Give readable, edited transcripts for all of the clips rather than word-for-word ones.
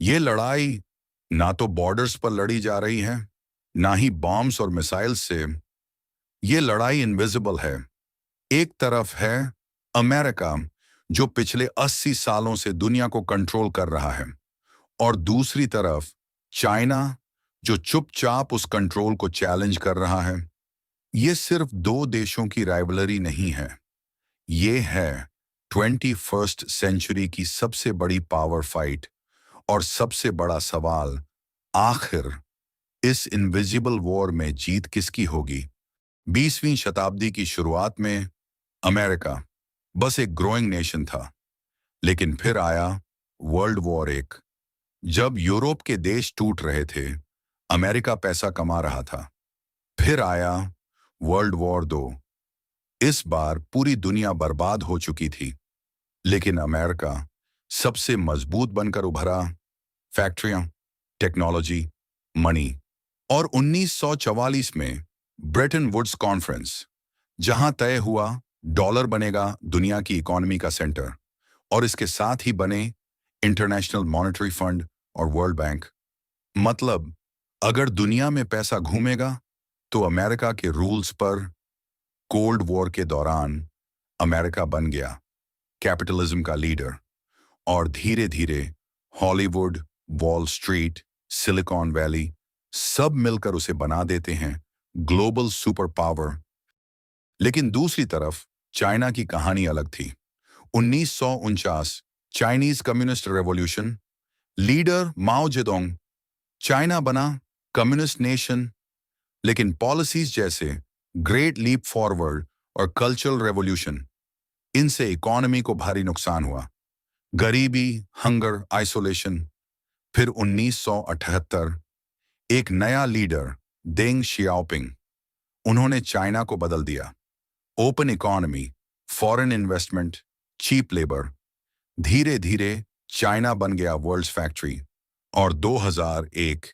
ये लड़ाई ना तो बॉर्डर्स पर लड़ी जा रही है, ना ही बॉम्ब्स और मिसाइल्स से। ये लड़ाई इनविजिबल है। एक तरफ है अमेरिका, जो पिछले 80 सालों से दुनिया को कंट्रोल कर रहा है, और दूसरी तरफ चाइना, जो चुपचाप उस कंट्रोल को चैलेंज कर रहा है। ये सिर्फ दो देशों की राइवलरी नहीं है, ये है 21st सेंचुरी की सबसे बड़ी पावर फाइट। और सबसे बड़ा सवाल, आखिर इस इनविजिबल वॉर में जीत किसकी होगी? 20वीं शताब्दी की शुरुआत में अमेरिका बस एक ग्रोइंग नेशन था, लेकिन फिर आया वर्ल्ड वॉर एक। जब यूरोप के देश टूट रहे थे, अमेरिका पैसा कमा रहा था। फिर आया वर्ल्ड वॉर दो। इस बार पूरी दुनिया बर्बाद हो चुकी थी, लेकिन अमेरिका सबसे मजबूत बनकर उभरा। फैक्ट्रियां, टेक्नोलॉजी, मनी। और 1944 में ब्रेटन वुड्स कॉन्फ्रेंस, जहां तय हुआ डॉलर बनेगा दुनिया की इकोनॉमी का सेंटर, और इसके साथ ही बने इंटरनेशनल मॉनेटरी फंड और वर्ल्ड बैंक। मतलब, अगर दुनिया में पैसा घूमेगा तो अमेरिका के रूल्स पर। कोल्ड वॉर के दौरान अमेरिका बन गया कैपिटलिज्म का लीडर, और धीरे धीरे Hollywood, wall street, silicon valley सब मिलकर उसे बना देते हैं ग्लोबल सुपर पावर। लेकिन दूसरी तरफ चाइना की कहानी अलग थी। 1949 चाइनीज कम्युनिस्ट रेवोल्यूशन, लीडर माओ जेडोंग, चाइना बना कम्युनिस्ट नेशन। लेकिन पॉलिसीज जैसे ग्रेट लीप फॉरवर्ड और कल्चरल रेवोल्यूशन, इनसे इकोनॉमी को भारी नुकसान हुआ। गरीबी, हंगर, आइसोलेशन। फिर 1978 एक नया लीडर, देंग शियाओपिंग, उन्होंने चाइना को बदल दिया। Open economy, foreign investment, cheap labour. धीरे धीरे चाइना बन गया वर्ल्ड्स फैक्ट्री, और 2001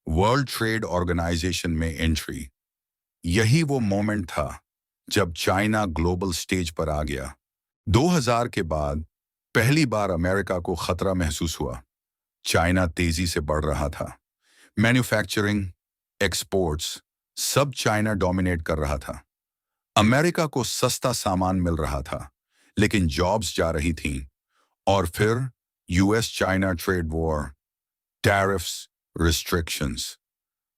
वर्ल्ड ट्रेड ऑर्गेनाइजेशन में एंट्री। यही वो मोमेंट था जब चाइना ग्लोबल स्टेज पर आ गया। 2000 के बाद पहली बार अमेरिका को खतरा महसूस हुआ। चाइना तेजी से बढ़ रहा था। मैन्युफैक्चरिंग, एक्सपोर्ट्स, सब चाइना डोमिनेट कर रहा था। अमेरिका को सस्ता सामान मिल रहा था, लेकिन जॉब्स जा रही थीं। और फिर US China trade war, tariffs, restrictions.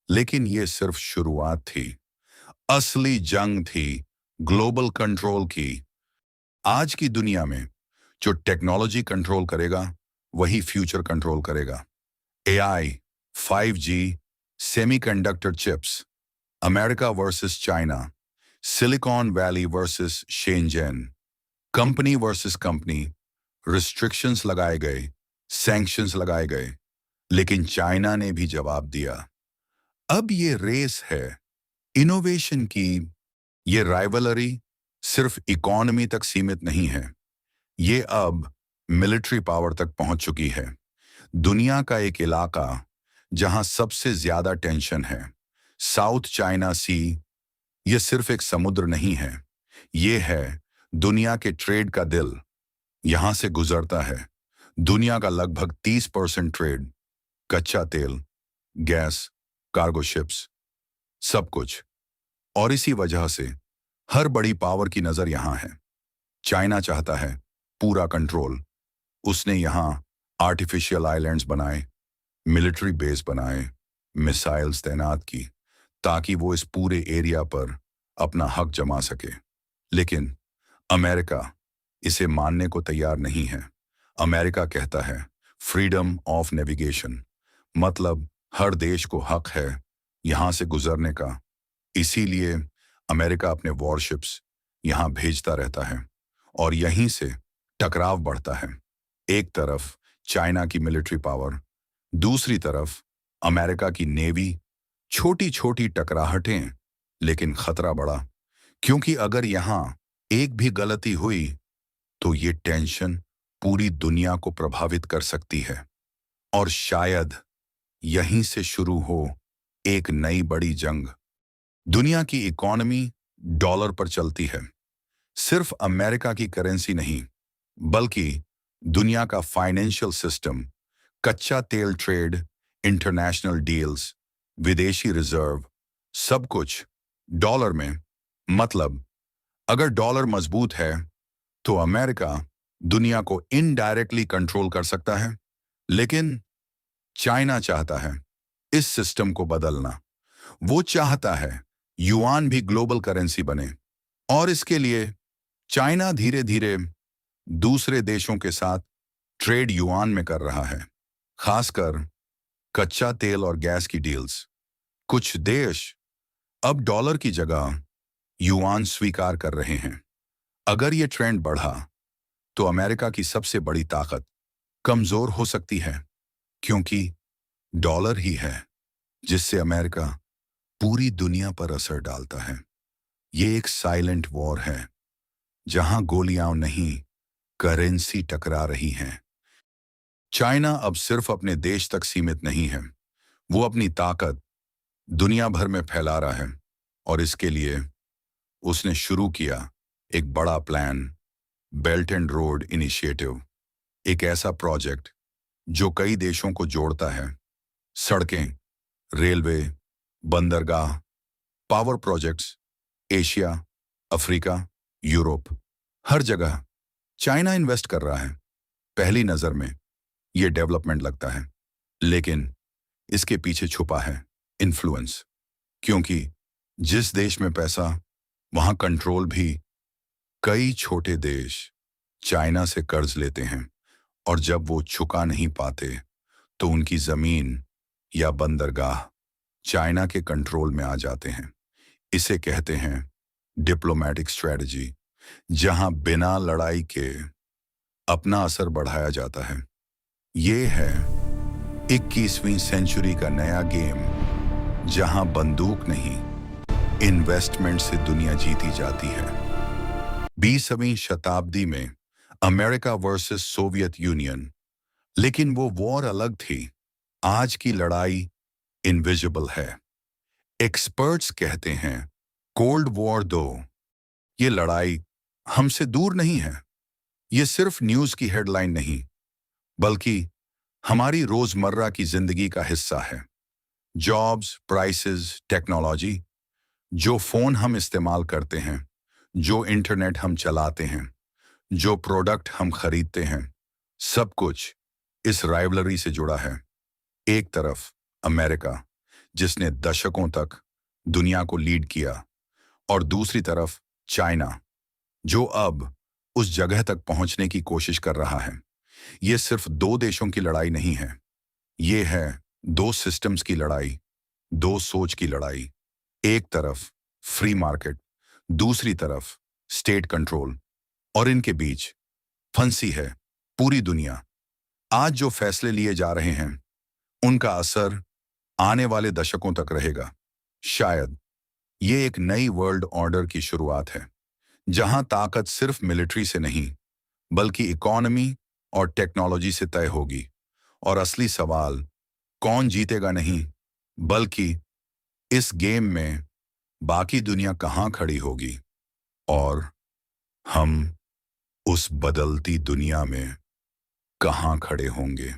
लेकिन ये सिर्फ शुरुआत थी। असली जंग थी ग्लोबल कंट्रोल की। आज की दुनिया में जो टेक्नोलॉजी कंट्रोल करेगा, वही फ्यूचर कंट्रोल करेगा। AI, 5G, semiconductor chips. America versus China, silicon valley versus Shenzhen, company versus company. Restrictions लगाए गए, सैंक्शंस लगाए गए, लेकिन चाइना ने भी जवाब दिया। अब ये रेस है इनोवेशन की। ये राइवलरी सिर्फ इकोनॉमी तक सीमित नहीं है, ये अब मिलिट्री पावर तक पहुंच चुकी है। दुनिया का एक इलाका जहां सबसे ज्यादा टेंशन है, साउथ चाइना सी, ये सिर्फ एक समुद्र नहीं है, ये है दुनिया के ट्रेड का दिल। यहां से गुजरता है दुनिया का लगभग 30% ट्रेड, कच्चा तेल, गैस, कार्गो शिप्स, सब कुछ। और इसी वजह से हर बड़ी पावर की नजर यहां है। चाइना चाहता है पूरा कंट्रोल। उसने यहां आर्टिफिशियल आइलैंड्स बनाए, मिलिट्री बेस बनाए, मिसाइल्स तैनात की, ताकि वो इस पूरे एरिया पर अपना हक जमा सके। लेकिन अमेरिका इसे मानने को तैयार नहीं है। अमेरिका कहता है फ्रीडम ऑफ नेविगेशन, मतलब हर देश को हक है यहां से गुजरने का। इसीलिए अमेरिका अपने वॉरशिप्स यहां भेजता रहता है, और यहीं से टकराव बढ़ता है। एक तरफ चाइना की मिलिट्री पावर, दूसरी तरफ अमेरिका की नेवी। छोटी छोटी टकराहटें, लेकिन खतरा बड़ा। क्योंकि अगर यहां एक भी गलती हुई तो ये टेंशन पूरी दुनिया को प्रभावित कर सकती है। और शायद यहीं से शुरू हो एक नई बड़ी जंग। दुनिया की इकोनॉमी डॉलर पर चलती है। सिर्फ अमेरिका की करेंसी नहीं, बल्कि दुनिया का फाइनेंशियल सिस्टम कच्चा तेल ट्रेड, इंटरनेशनल डील्स, विदेशी रिजर्व, सब कुछ डॉलर में। मतलब अगर डॉलर मजबूत है तो अमेरिका दुनिया को इनडायरेक्टली कंट्रोल कर सकता है। लेकिन चाइना चाहता है इस सिस्टम को बदलना। वो चाहता है युआन भी ग्लोबल करेंसी बने, और इसके लिए चाइना धीरे धीरे दूसरे देशों के साथ ट्रेड युआन में कर रहा है, खासकर कच्चा तेल और गैस की डील्स। कुछ देश अब डॉलर की जगह युआन स्वीकार कर रहे हैं। अगर ये ट्रेंड बढ़ा तो अमेरिका की सबसे बड़ी ताकत कमजोर हो सकती है, क्योंकि डॉलर ही है जिससे अमेरिका पूरी दुनिया पर असर डालता है। ये एक साइलेंट वॉर है जहां गोलियां नहीं, करेंसी टकरा रही हैं। चाइना अब सिर्फ अपने देश तक सीमित नहीं है, वो अपनी ताकत दुनिया भर में फैला रहा है। और इसके लिए उसने शुरू किया एक बड़ा plan, belt and road initiative. एक ऐसा प्रोजेक्ट जो कई देशों को जोड़ता है। सड़कें, रेलवे, बंदरगाह, power projects, Asia, Africa, Europe, हर जगह चाइना इन्वेस्ट कर रहा है। पहली नजर में यह डेवलपमेंट लगता है, लेकिन इसके पीछे छुपा है इन्फ्लुएंस। क्योंकि जिस देश में पैसा, वहां कंट्रोल भी। कई छोटे देश चाइना से कर्ज लेते हैं, और जब वो चुका नहीं पाते तो उनकी जमीन या बंदरगाह चाइना के कंट्रोल में आ जाते हैं। इसे कहते हैं डिप्लोमेटिक स्ट्रेटजी, जहां बिना लड़ाई के अपना असर बढ़ाया जाता है। ये है 21वीं सेंचुरी का नया गेम, जहां बंदूक नहीं, इन्वेस्टमेंट से दुनिया जीती जाती है। 20वीं शताब्दी में अमेरिका वर्सेस सोवियत यूनियन, लेकिन वो वॉर अलग थी। आज की लड़ाई इनविजिबल है। एक्सपर्ट्स कहते हैं कोल्ड वॉर 2। ये लड़ाई हमसे दूर नहीं है। ये सिर्फ न्यूज की हेडलाइन नहीं, बल्कि हमारी रोजमर्रा की जिंदगी का हिस्सा है। जॉब्स, प्राइसेस, टेक्नोलॉजी, जो फोन हम इस्तेमाल करते हैं, जो इंटरनेट हम चलाते हैं, जो प्रोडक्ट हम खरीदते हैं, सब कुछ इस राइवलरी से जुड़ा है। एक तरफ अमेरिका, जिसने दशकों तक दुनिया को लीड किया, और दूसरी तरफ चाइना, जो अब उस जगह तक पहुंचने की कोशिश कर रहा है। ये सिर्फ दो देशों की लड़ाई नहीं है, ये है दो सिस्टम्स की लड़ाई, दो सोच की लड़ाई। एक तरफ फ्री मार्केट, दूसरी तरफ स्टेट कंट्रोल, और इनके बीच फंसी है पूरी दुनिया। आज जो फैसले लिए जा रहे हैं, उनका असर आने वाले दशकों तक रहेगा। शायद ये एक नई वर्ल्ड ऑर्डर की शुरुआत है, जहां ताकत सिर्फ मिलिट्री से नहीं, बल्कि इकोनॉमी और टेक्नोलॉजी से तय होगी। और असली सवाल कौन जीतेगा नहीं, बल्कि इस गेम में बाकी दुनिया कहां खड़ी होगी, और हम उस बदलती दुनिया में कहां खड़े होंगे।